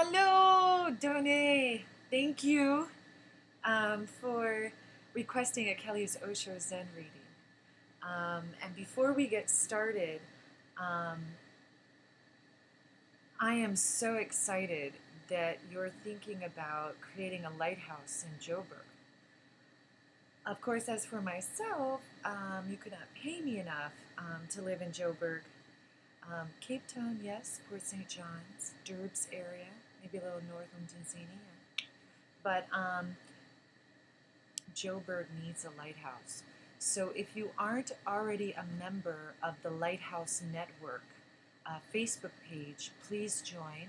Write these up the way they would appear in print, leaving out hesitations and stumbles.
Hello, Donee. Thank you for requesting a Kelly's Osho Zen reading. And before we get started, um, I am so excited that you're thinking about creating a lighthouse in Joburg. Of course, as for myself, you could not pay me enough to live in Joburg. Cape Town, yes, Port St. John's, Durbs area, maybe a little north of Tanzania. But Joburg needs a lighthouse. So if you aren't already a member of the Lighthouse Network Facebook page, please join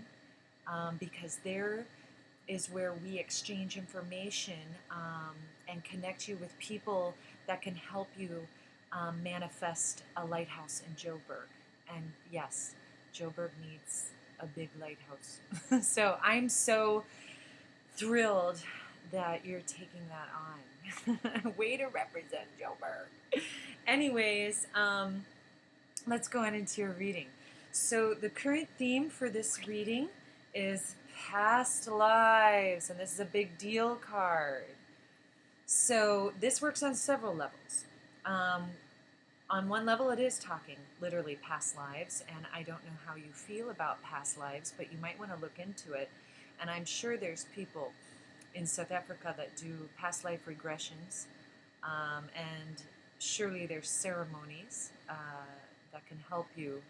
because there is where we exchange information and connect you with people that can help you manifest a lighthouse in Joburg. And yes, Joburg needs a big lighthouse. So I'm so thrilled that you're taking that on. Way to represent Joburg. Anyways, let's go on into your reading. So the current theme for this reading is past lives, and this is a big deal card. So this works on several levels. On one level, it is talking literally past lives, and I don't know how you feel about past lives, but you might want to look into it. And I'm sure there's people in South Africa that do past life regressions, and surely there's ceremonies that can help you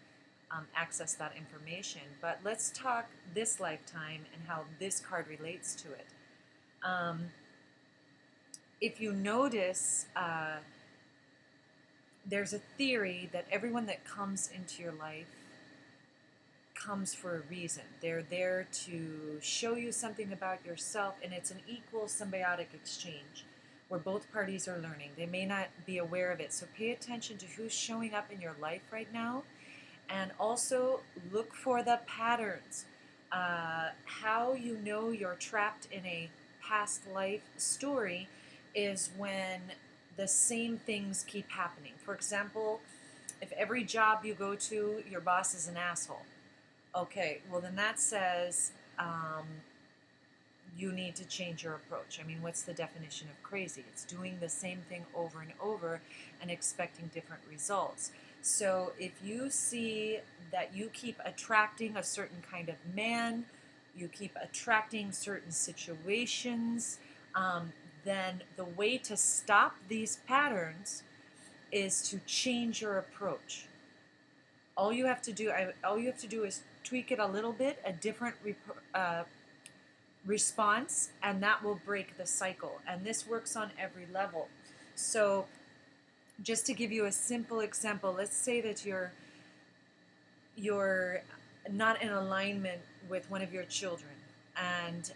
access that information. But let's talk this lifetime and how this card relates to it. If you notice, there's a theory that everyone that comes into your life comes for a reason. They're there to show you something about yourself, and it's an equal symbiotic exchange where both parties are learning. They may not be aware of it, so pay attention to who's showing up in your life right now, and also look for the patterns. How you know you're trapped in a past life story is when the same things keep happening. For example, if every job you go to, your boss is an asshole. Okay, well then that says you need to change your approach. I mean, what's the definition of crazy? It's doing the same thing over and over and expecting different results. So if you see that you keep attracting a certain kind of man, you keep attracting certain situations, then the way to stop these patterns is to change your approach. All you have to do is tweak it a little bit, a different response, and that will break the cycle. And this works on every level. So just to give you a simple example, let's say that you're not in alignment with one of your children, and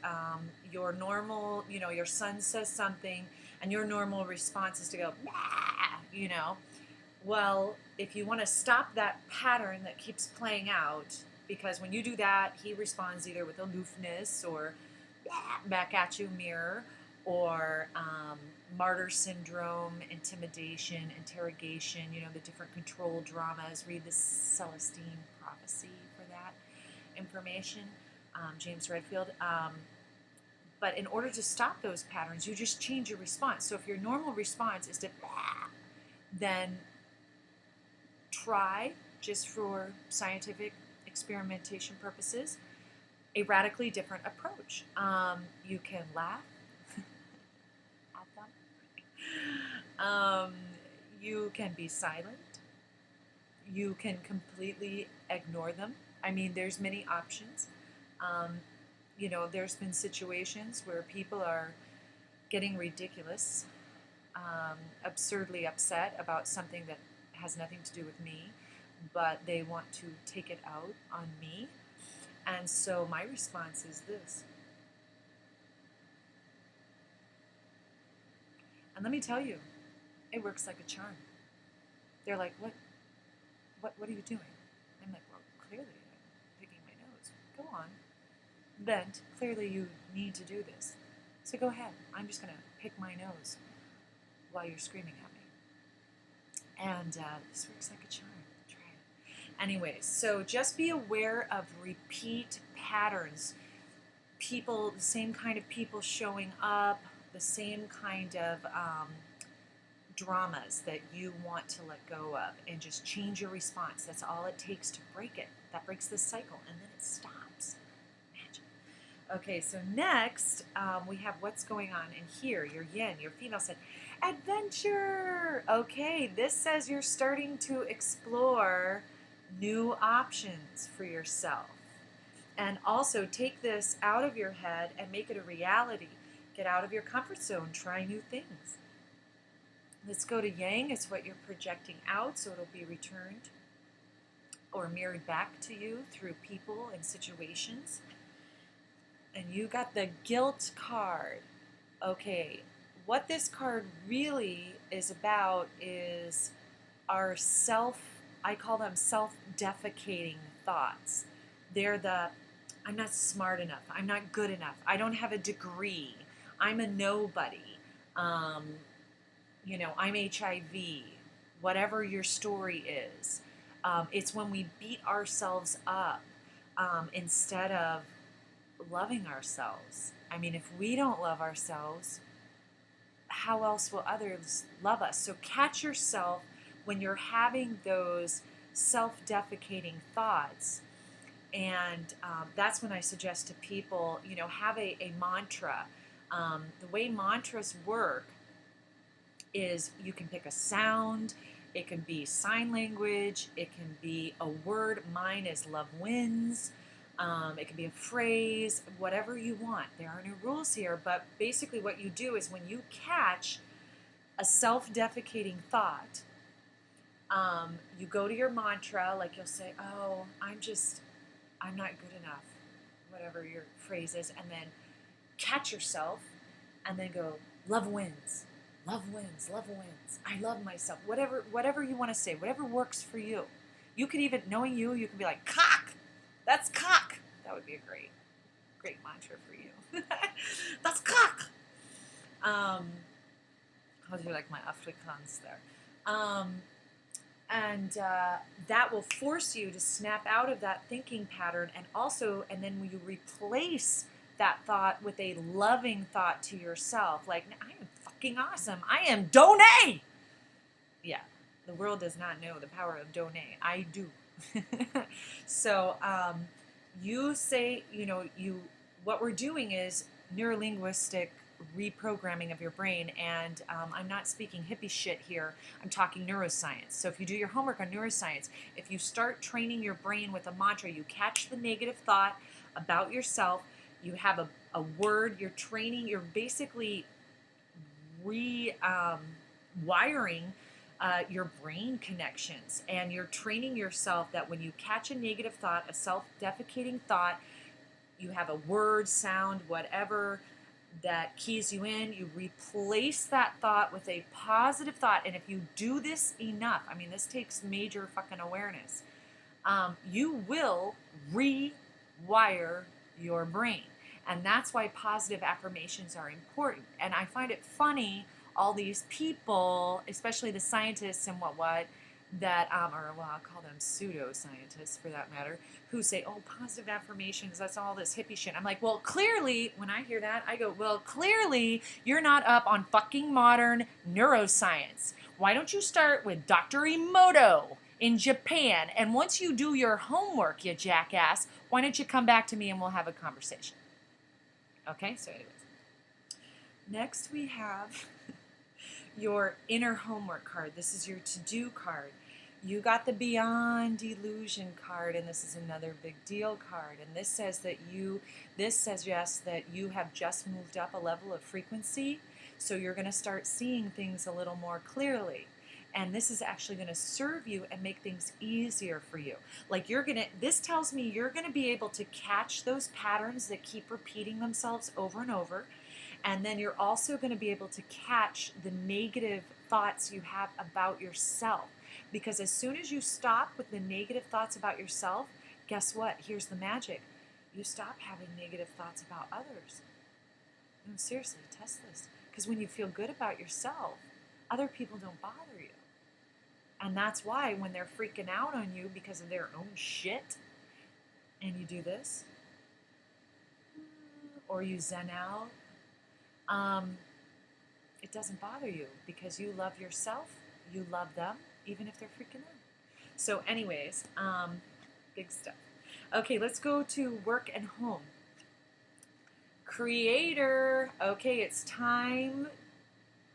your normal, your son says something, and your normal response is to go, nah, Well, if you want to stop that pattern that keeps playing out, because when you do that, he responds either with aloofness or back at you, mirror, or martyr syndrome, intimidation, interrogation, the different control dramas. Read the Celestine Prophecy for that information, James Redfield. But in order to stop those patterns, you just change your response. So if your normal response is to then try, just for scientific experimentation purposes, a radically different approach. You can laugh at them. You can be silent. You can completely ignore them. I mean, there's many options. There's been situations where people are getting ridiculous, absurdly upset about something that has nothing to do with me, but they want to take it out on me. And so my response is this. And let me tell you, it works like a charm. They're like, what are you doing? I'm like, well, clearly I'm picking my nose. Go on. Vent. Clearly you need to do this. So go ahead. I'm just going to pick my nose while you're screaming at me. And this works like a charm. Try it. Anyways, so just be aware of repeat patterns. people, the same kind of people showing up, the same kind of dramas that you want to let go of, and just change your response. That's all it takes to break it. That breaks the cycle, and then it stops. Magic. Okay, so next we have what's going on in here. Your yin, your female said, adventure. Okay, this says you're starting to explore new options for yourself. And also take this out of your head and make it a reality. Get out of your comfort zone. Try new things. Let's go to yang. It's what you're projecting out, so it'll be returned or mirrored back to you through people and situations. And you got the guilt card. Okay, what this card really is about is our I call them self-defecating thoughts. They're the, I'm not smart enough, I'm not good enough, I don't have a degree, I'm a nobody, I'm HIV, whatever your story is. It's when we beat ourselves up instead of loving ourselves. I mean, if we don't love ourselves, how else will others love us? So catch yourself when you're having those self-defecating thoughts. And that's when I suggest to people, have a mantra. The way mantras work is you can pick a sound. It can be sign language. It can be a word. Mine is love wins. It can be a phrase, whatever you want. There are no rules here, but basically what you do is when you catch a self-defecating thought, you go to your mantra, like you'll say, oh, I'm not good enough, whatever your phrase is, and then catch yourself and then go, love wins, love wins, love wins, I love myself, whatever you want to say, whatever works for you. You could even, knowing you can be like, cock, that's cock. That would be a great mantra for you. That's cock. How do you like my Afrikaans there? And that will force you to snap out of that thinking pattern, and then when you replace that thought with a loving thought to yourself, like, I am fucking awesome. I am Donee. Yeah, the world does not know the power of Donee. I do. So you say, what we're doing is neurolinguistic reprogramming of your brain, and I'm not speaking hippie shit here. I'm talking neuroscience. So if you do your homework on neuroscience, if you start training your brain with a mantra, you catch the negative thought about yourself, you have a word, you're basically wiring your brain connections, and you're training yourself that when you catch a negative thought, a self-defecating thought, you have a word, sound, whatever that keys you in, you replace that thought with a positive thought. And if you do this enough, I mean, this takes major fucking awareness, you will rewire your brain. And that's why positive affirmations are important. And I find it funny, all these people, especially the scientists and what that, I'll call them pseudo-scientists for that matter, who say, oh, positive affirmations, that's all this hippie shit. I'm like, well, clearly, when I hear that, I go, well, clearly, you're not up on fucking modern neuroscience. Why don't you start with Dr. Emoto in Japan? And once you do your homework, you jackass, why don't you come back to me and we'll have a conversation? Okay, so anyways. Next we have your inner homework card. This is your to-do card. You got the Beyond Illusion card, and this is another big deal card. And this says yes, that you have just moved up a level of frequency, so you're going to start seeing things a little more clearly. And this is actually going to serve you and make things easier for you. Like this tells me you're going to be able to catch those patterns that keep repeating themselves over and over. And then you're also going to be able to catch the negative thoughts you have about yourself. Because as soon as you stop with the negative thoughts about yourself, guess what? Here's the magic. You stop having negative thoughts about others. No, seriously, test this. Because when you feel good about yourself, other people don't bother you. And that's why when they're freaking out on you because of their own shit, and you do this, or you zen out, it doesn't bother you because you love yourself, you love them, even if they're freaking out. So, anyways, big stuff. Okay, let's go to work and home. Creator. Okay, it's time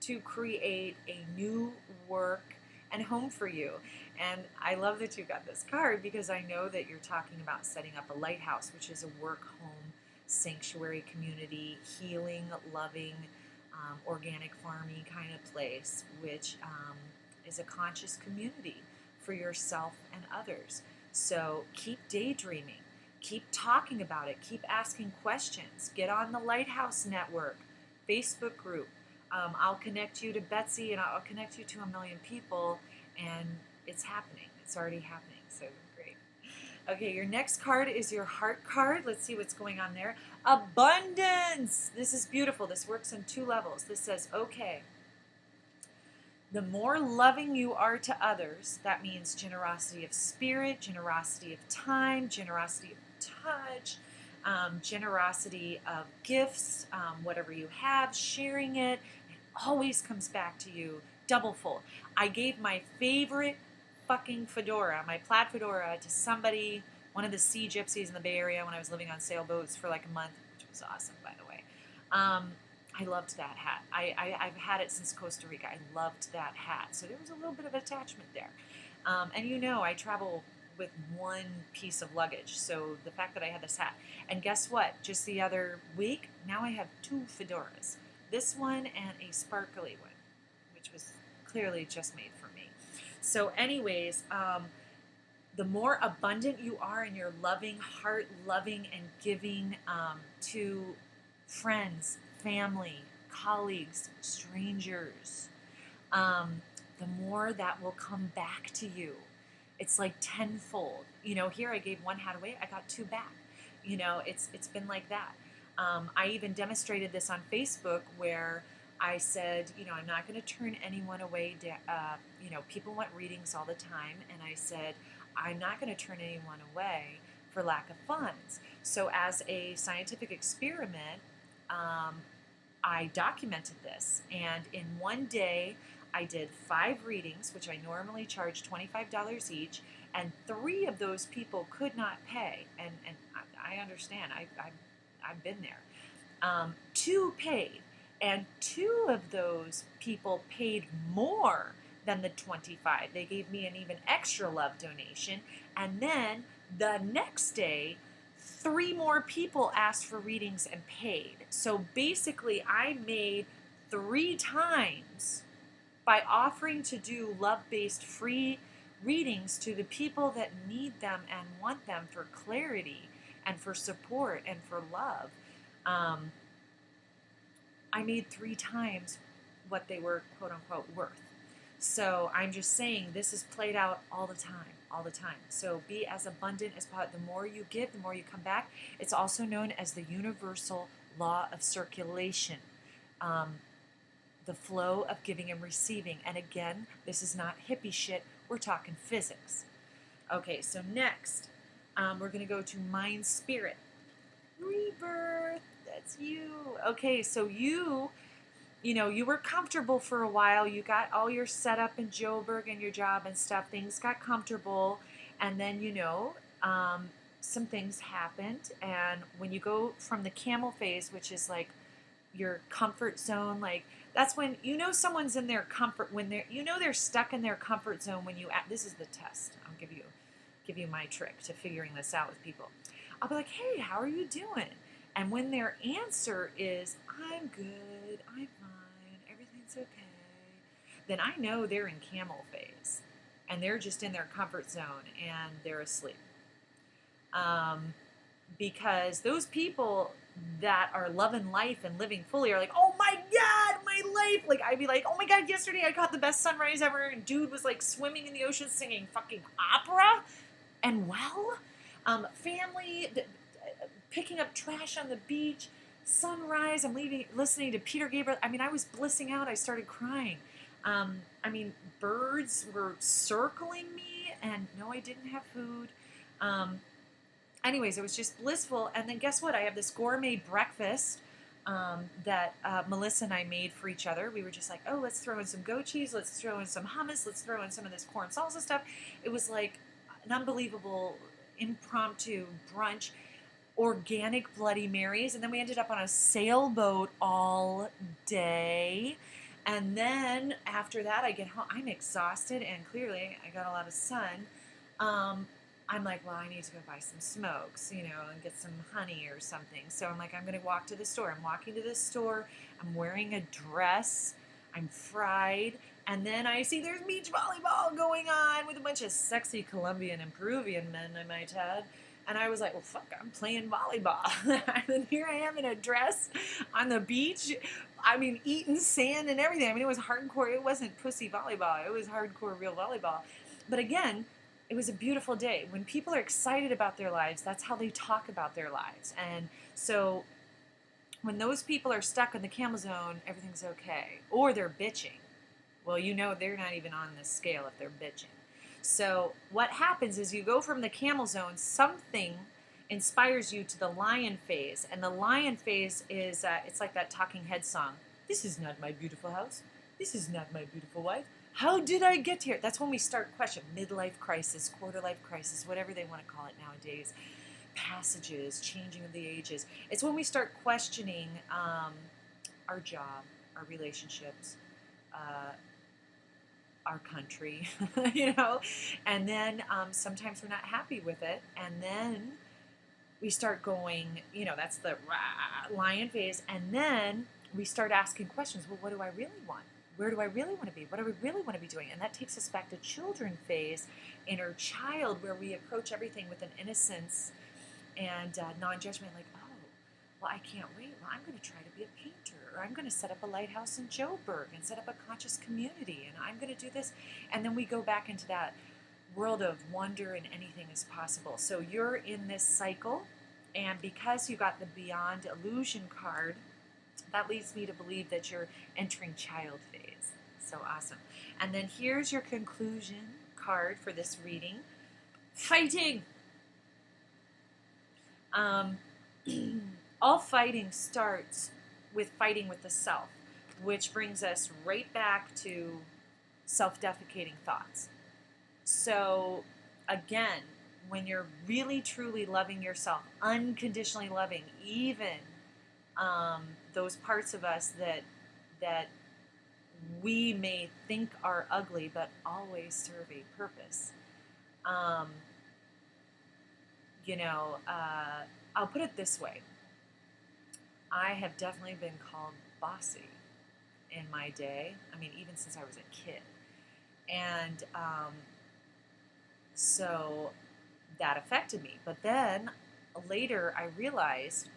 to create a new work and home for you. And I love that you got this card because I know that you're talking about setting up a lighthouse, which is a work home sanctuary community, healing, loving, organic farming kind of place, which is a conscious community for yourself and others. So keep daydreaming. Keep talking about it. Keep asking questions. Get on the Lighthouse Network Facebook group. I'll connect you to Betsy, and I'll connect you to a million people, and it's happening. It's already happening. So great. Okay, your next card is your heart card. Let's see what's going on there. Abundance. This is beautiful. This works on 2 levels. This says, okay, the more loving you are to others, that means generosity of spirit, generosity of time, generosity of touch, generosity of gifts, whatever you have, sharing it, always comes back to you double full. I gave my favorite fucking fedora, my plaid fedora, to somebody, one of the sea gypsies in the Bay Area when I was living on sailboats for like a month, which was awesome, by the way. I loved that hat. I've had it since Costa Rica. I loved that hat. So there was a little bit of attachment there. And you know, I travel with one piece of luggage. So the fact that I had this hat. And guess what? Just the other week, now I have 2 fedoras. This one and a sparkly one, which was clearly just made for me. So anyways, the more abundant you are in your loving, heart loving and giving to friends, family, colleagues, strangers, the more that will come back to you. It's like tenfold. You know, here I gave 1 hat away, I got 2 back. You know, it's been like that. I even demonstrated this on Facebook where I said, you know, I'm not going to turn anyone away. You know, people want readings all the time, and I said, I'm not going to turn anyone away for lack of funds. So as a scientific experiment, I documented this, and in one day I did 5 readings, which I normally charge $25 each, and 3 of those people could not pay, and I understand. I've been there. 2 paid, and 2 of those people paid more than the 25. They gave me an even extra love donation, and then the next day 3 more people asked for readings and paid. So basically I made 3 times by offering to do love-based free readings to the people that need them and want them for clarity and for support and for love. I made 3 times what they were quote unquote worth. So I'm just saying this is played out all the time, all the time. So be as abundant as possible. The more you give, the more you come back. It's also known as the universal law of circulation, the flow of giving and receiving. And again, this is not hippie shit. We're talking physics. Okay, so next, we're going to go to mind, spirit, rebirth. That's you. Okay, so you know, you were comfortable for a while. You got all your setup in Joburg and your job and stuff. Things got comfortable. And then, you know, some things happened. And when you go from the camel phase, which is like your comfort zone, like that's when, you know, someone's in their comfort, when they're, you know, they're stuck in their comfort zone when you, this is the test. I'll give you my trick to figuring this out with people. I'll be like, hey, how are you doing? And when their answer is, I'm good, I'm fine, everything's okay, then I know they're in camel phase and they're just in their comfort zone and they're asleep. Because those people that are loving life and living fully are like, oh my God, my life. Like I'd be like, oh my God, yesterday I caught the best sunrise ever and dude was like swimming in the ocean singing fucking opera. And well, family, picking up trash on the beach, sunrise, I'm listening to Peter Gabriel. I mean, I was blissing out. I started crying. I mean, birds were circling me, and no, I didn't have food. anyways, it was just blissful. And then guess what? I have this gourmet breakfast that Melissa and I made for each other. We were just like, oh, let's throw in some goat cheese, let's throw in some hummus, let's throw in some of this corn salsa stuff. It was like an unbelievable impromptu brunch, organic Bloody Marys. And then we ended up on a sailboat all day. And then after that, I get home. I'm exhausted, and clearly I got a lot of sun. I'm like, well, I need to go buy some smokes, you know, and get some honey or something. So I'm like, I'm going to walk to the store. I'm walking to the store. I'm wearing a dress. I'm fried. And then I see there's beach volleyball going on with a bunch of sexy Colombian and Peruvian men, I might add. And I was like, well, fuck, I'm playing volleyball. And here I am in a dress on the beach. I mean, eating sand and everything. I mean, it was hardcore. It wasn't pussy volleyball. It was hardcore real volleyball. But again, it was a beautiful day. When people are excited about their lives, that's how they talk about their lives. And so when those people are stuck in the camel zone, everything's okay. Or they're bitching. Well, you know they're not even on this scale if they're bitching. So what happens is you go from the camel zone, something inspires you to the lion phase. And the lion phase is, it's like that Talking Head song. This is not my beautiful house. This is not my beautiful wife. How did I get here? That's when we start questioning midlife crisis, quarter life crisis, whatever they want to call it nowadays. Passages, changing of the ages. It's when we start questioning our job, our relationships, our country, you know, and then sometimes we're not happy with it, and then we start going, you know, that's the lion phase, and then we start asking questions. Well, what do I really want? Where do I really want to be? What do I really want to be doing? And that takes us back to children phase, inner child, where we approach everything with an innocence and non-judgment, like, oh, well, I can't wait. Well, I'm going to try to be a painter, or I'm going to set up a lighthouse in Joburg and set up a conscious community, and I'm going to do this. And then we go back into that world of wonder, and anything is possible. So you're in this cycle, and because you got the Beyond Illusion card, that leads me to believe that you're entering child phase. So awesome. And then here's your conclusion card for this reading. Fighting! All fighting starts with fighting with the self, which brings us right back to self-defecating thoughts. So again, when you're really truly loving yourself, unconditionally loving, even those parts of us that we may think are ugly, but always serve a purpose. I'll put it this way. I have definitely been called bossy in my day. I mean, even since I was a kid. And so that affected me. But then later I realized,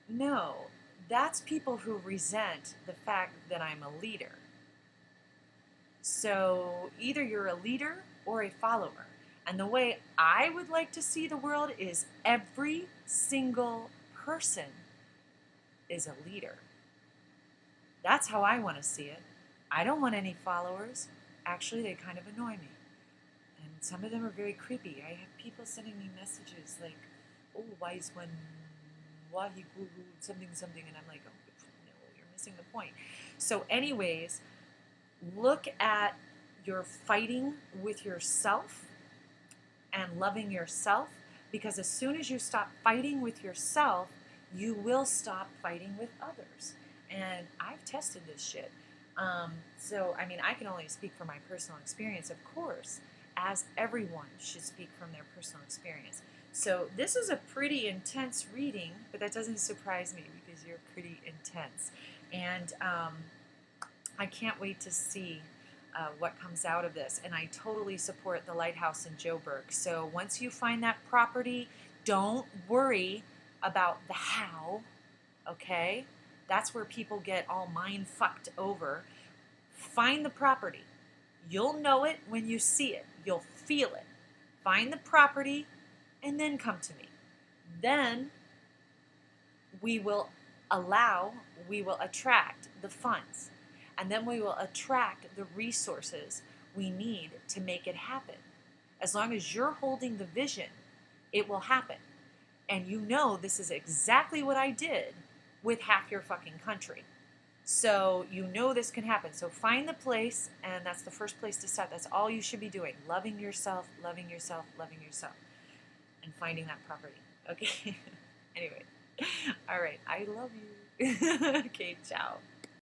no, that's people who resent the fact that I'm a leader. So either you're a leader or a follower. And the way I would like to see the world is every single person is a leader. That's how I want to see it. I don't want any followers. Actually, they kind of annoy me. And some of them are very creepy. I have people sending me messages like, oh, wise one, wahi guru, something, and I'm like, oh, no, you're missing the point. So anyways, look at your fighting with yourself and loving yourself, because as soon as you stop fighting with yourself, you will stop fighting with others. And I've tested this shit. So, I mean, I can only speak from my personal experience, of course, as everyone should speak from their personal experience. So this is a pretty intense reading, but that doesn't surprise me because you're pretty intense. And I can't wait to see what comes out of this. And I totally support the lighthouse in Joburg. So once you find that property, don't worry about the how, okay? That's where people get all mind fucked over. Find the property. You'll know it when you see it. You'll feel it. Find the property and then come to me. Then we will attract the funds. And then we will attract the resources we need to make it happen. As long as you're holding the vision, it will happen. And you know this is exactly what I did with half your fucking country. So you know this can happen. So find the place, and that's the first place to start. That's all you should be doing. Loving yourself, loving yourself, loving yourself, and finding that property. Okay? Anyway. All right. I love you. Okay, ciao.